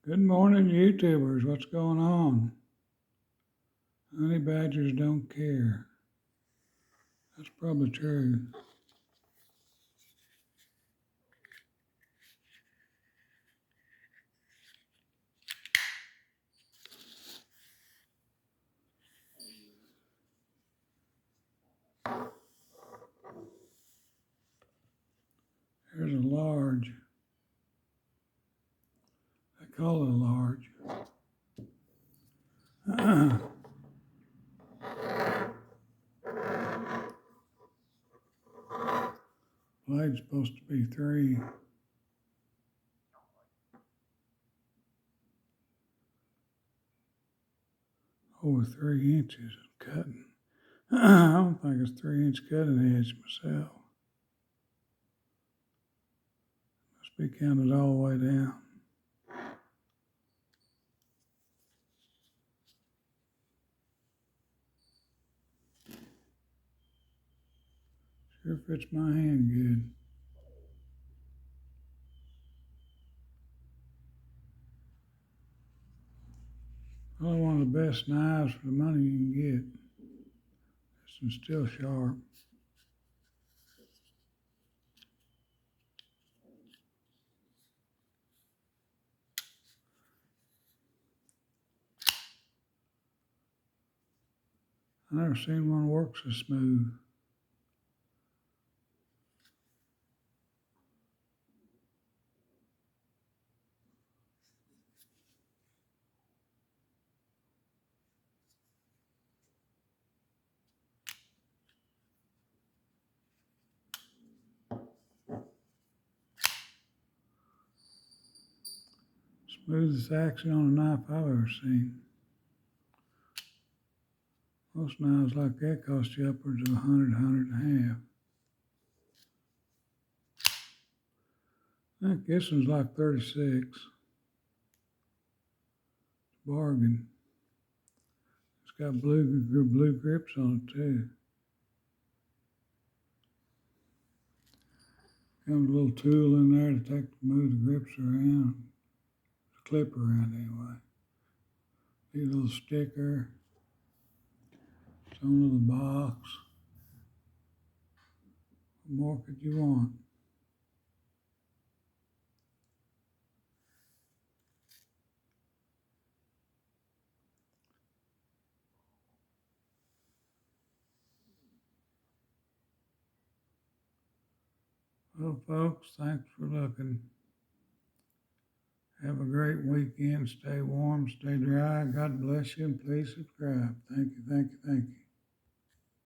Good morning, YouTubers. What's going on? Honey badgers don't care. That's probably true. Here's a large. They call it a large. Blade's supposed to be 3. Over 3 inches of cutting. I don't think it's 3-inch cutting edge myself. Must be counted all the way down. Sure fits my hand good. Probably one of the best knives for the money you can get. This one's still sharp. I never seen one work so smooth. Smoothest action on a knife I've ever seen. Most knives like that cost you upwards of $100, $150. I think this one's like 36. Bargain. It's got blue grips on it too. Comes a little tool in there to move the grips around. The clip around anyway. Need a little sticker. It's on the box. What more could you want? Well, folks, thanks for looking. Have a great weekend. Stay warm, stay dry. God bless you, and please subscribe. Thank you, thank you, thank you.